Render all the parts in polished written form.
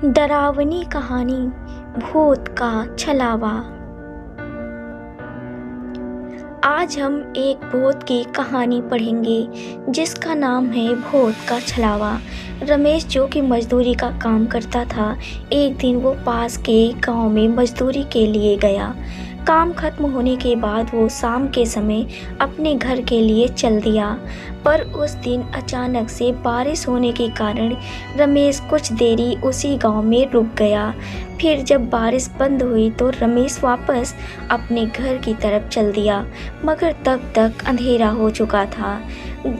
डरावनी कहानी भूत का छलावा। आज हम एक भूत की कहानी पढ़ेंगे जिसका नाम है भूत का छलावा। रमेश जो कि मजदूरी का काम करता था, एक दिन वो पास के गांव में मजदूरी के लिए गया। काम खत्म होने के बाद वो शाम के समय अपने घर के लिए चल दिया, पर उस दिन अचानक से बारिश होने के कारण रमेश कुछ देरी उसी गांव में रुक गया। फिर जब बारिश बंद हुई तो रमेश वापस अपने घर की तरफ चल दिया, मगर तब तक अंधेरा हो चुका था।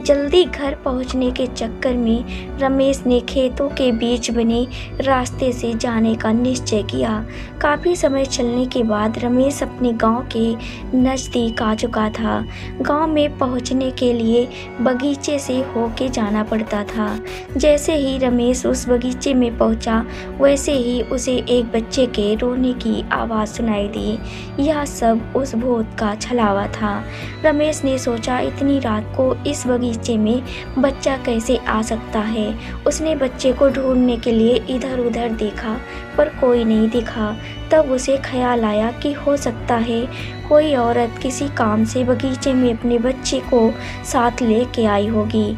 जल्दी घर पहुंचने के चक्कर में रमेश ने खेतों के बीच बने रास्ते से जाने का निश्चय किया। काफ़ी समय चलने के बाद रमेश अपने गांव के नज़दीक आ चुका था। गांव में पहुंचने के लिए बगीचे से होके जाना पड़ता था। जैसे ही रमेश उस बगीचे में पहुंचा, वैसे ही उसे एक बच्चे के रोने की आवाज़ सुनाई दी। यह सब उस भूत का छलावा था। रमेश ने सोचा, इतनी रात को इस बगीचे में बच्चा कैसे आ सकता है। उसने बच्चे को ढूंढने के लिए इधर उधर देखा, पर कोई नहीं दिखा। तब उसे ख्याल आया कि हो सकता है कोई औरत किसी काम से बगीचे में अपने बच्चे को साथ लेके आई होगी,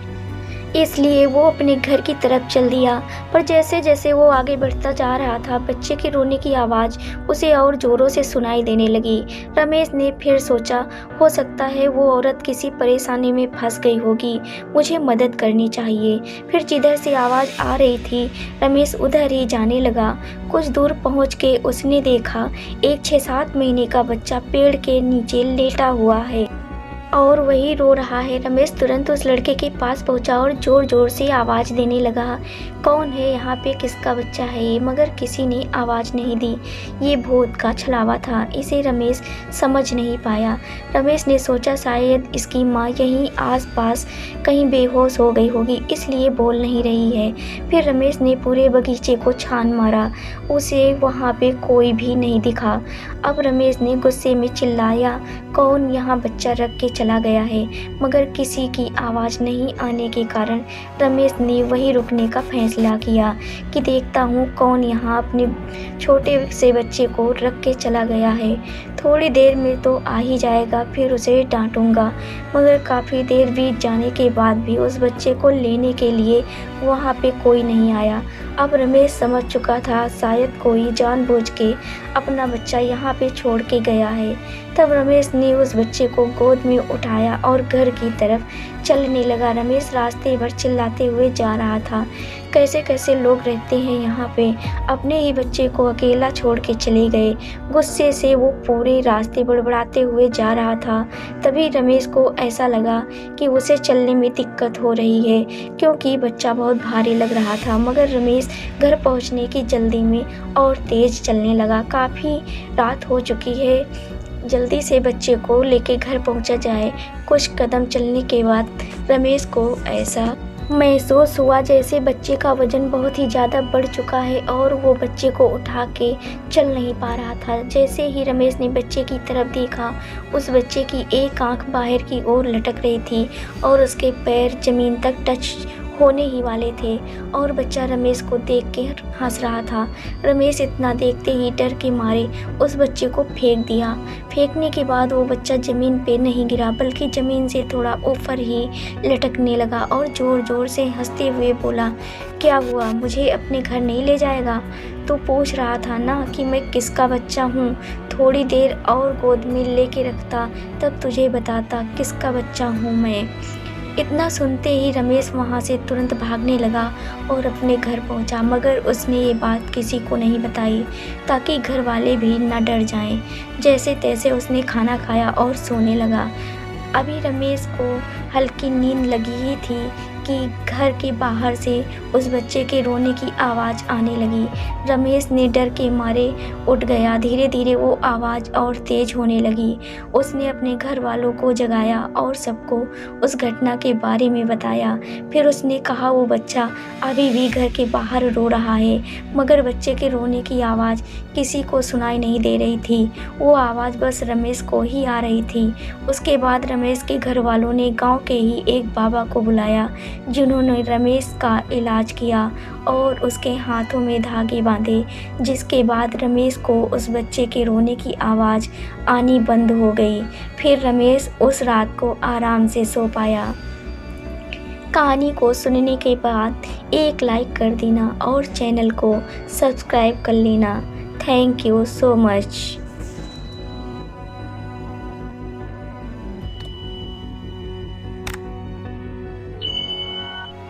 इसलिए वो अपने घर की तरफ चल दिया। पर जैसे जैसे वो आगे बढ़ता जा रहा था, बच्चे के रोने की आवाज़ उसे और ज़ोरों से सुनाई देने लगी। रमेश ने फिर सोचा, हो सकता है वो औरत किसी परेशानी में फंस गई होगी, मुझे मदद करनी चाहिए। फिर जिधर से आवाज़ आ रही थी, रमेश उधर ही जाने लगा। कुछ दूर पहुँच के उसने देखा, एक 6-7 महीने का बच्चा पेड़ के नीचे लेटा हुआ है और वही रो रहा है। रमेश तुरंत उस लड़के के पास पहुंचा और ज़ोर ज़ोर से आवाज़ देने लगा, कौन है यहाँ पे, किसका बच्चा है ये? मगर किसी ने आवाज़ नहीं दी। ये भूत का छलावा था, इसे रमेश समझ नहीं पाया। रमेश ने सोचा शायद इसकी माँ यहीं आसपास कहीं बेहोश हो गई होगी, इसलिए बोल नहीं रही है। फिर रमेश ने पूरे बगीचे को छान मारा, उसे वहाँ पे कोई भी नहीं दिखा। अब रमेश ने गुस्से में चिल्लाया, कौन यहाँ बच्चा रख के चला गया है? मगर किसी की आवाज़ नहीं आने के कारण रमेश ने वहीं रुकने का फैसला किया कि देखता हूँ कौन यहाँ अपने छोटे से बच्चे को रख के चला गया है। थोड़ी देर में तो आ ही जाएगा, फिर उसे डांटूंगा। मगर काफ़ी देर बीत जाने के बाद भी उस बच्चे को लेने के लिए वहाँ पे कोई नहीं आया। अब रमेश समझ चुका था शायद कोई जानबूझ के अपना बच्चा यहाँ पे छोड़ के गया है। तब रमेश ने उस बच्चे को गोद में उठाया और घर की तरफ चलने लगा। रमेश रास्ते भर चिल्लाते हुए जा रहा था, कैसे कैसे लोग रहते हैं यहाँ पे, अपने ही बच्चे को अकेला छोड़ के चले गए। गुस्से से वो पूरे रास्ते बड़बड़ाते हुए जा रहा था। तभी रमेश को ऐसा लगा कि उसे चलने में दिक्कत हो रही है, क्योंकि बच्चा बहुत भारी लग रहा था। मगर रमेश घर पहुँचने की जल्दी में और तेज़ चलने लगा। काफ़ी रात हो चुकी है, जल्दी से बच्चे को लेके घर पहुंचा जाए। कुछ कदम चलने के बाद रमेश को ऐसा महसूस हुआ जैसे बच्चे का वजन बहुत ही ज़्यादा बढ़ चुका है और वो बच्चे को उठा के चल नहीं पा रहा था। जैसे ही रमेश ने बच्चे की तरफ देखा, उस बच्चे की एक आंख बाहर की ओर लटक रही थी और उसके पैर ज़मीन तक टच होने ही वाले थे और बच्चा रमेश को देख के हंस रहा था। रमेश इतना देखते ही डर के मारे उस बच्चे को फेंक दिया। फेंकने के बाद वो बच्चा ज़मीन पे नहीं गिरा, बल्कि ज़मीन से थोड़ा ऊपर ही लटकने लगा और ज़ोर ज़ोर से हंसते हुए बोला, क्या हुआ, मुझे अपने घर नहीं ले जाएगा? तू पूछ रहा था ना कि मैं किसका बच्चा हूँ, थोड़ी देर और गोद में लेके रखता, तब तुझे बताता किसका बच्चा हूँ मैं। इतना सुनते ही रमेश वहाँ से तुरंत भागने लगा और अपने घर पहुँचा। मगर उसने ये बात किसी को नहीं बताई ताकि घर वाले भी न डर जाएं। जैसे तैसे उसने खाना खाया और सोने लगा। अभी रमेश को हल्की नींद लगी ही थी कि घर के बाहर से उस बच्चे के रोने की आवाज़ आने लगी। रमेश ने डर के मारे उठ गया। धीरे धीरे वो आवाज़ और तेज़ होने लगी। उसने अपने घर वालों को जगाया और सबको उस घटना के बारे में बताया। फिर उसने कहा वो बच्चा अभी भी घर के बाहर रो रहा है, मगर बच्चे के रोने की आवाज़ किसी को सुनाई नहीं दे रही थी। वो आवाज़ बस रमेश को ही आ रही थी। उसके बाद रमेश के घर वालों ने गाँव के ही एक बाबा को बुलाया, जिन्होंने रमेश का इलाज किया और उसके हाथों में धागे बांधे, जिसके बाद रमेश को उस बच्चे के रोने की आवाज़ आनी बंद हो गई। फिर रमेश उस रात को आराम से सो पाया। कहानी को सुनने के बाद एक लाइक कर देना और चैनल को सब्सक्राइब कर लेना। Thank you so much.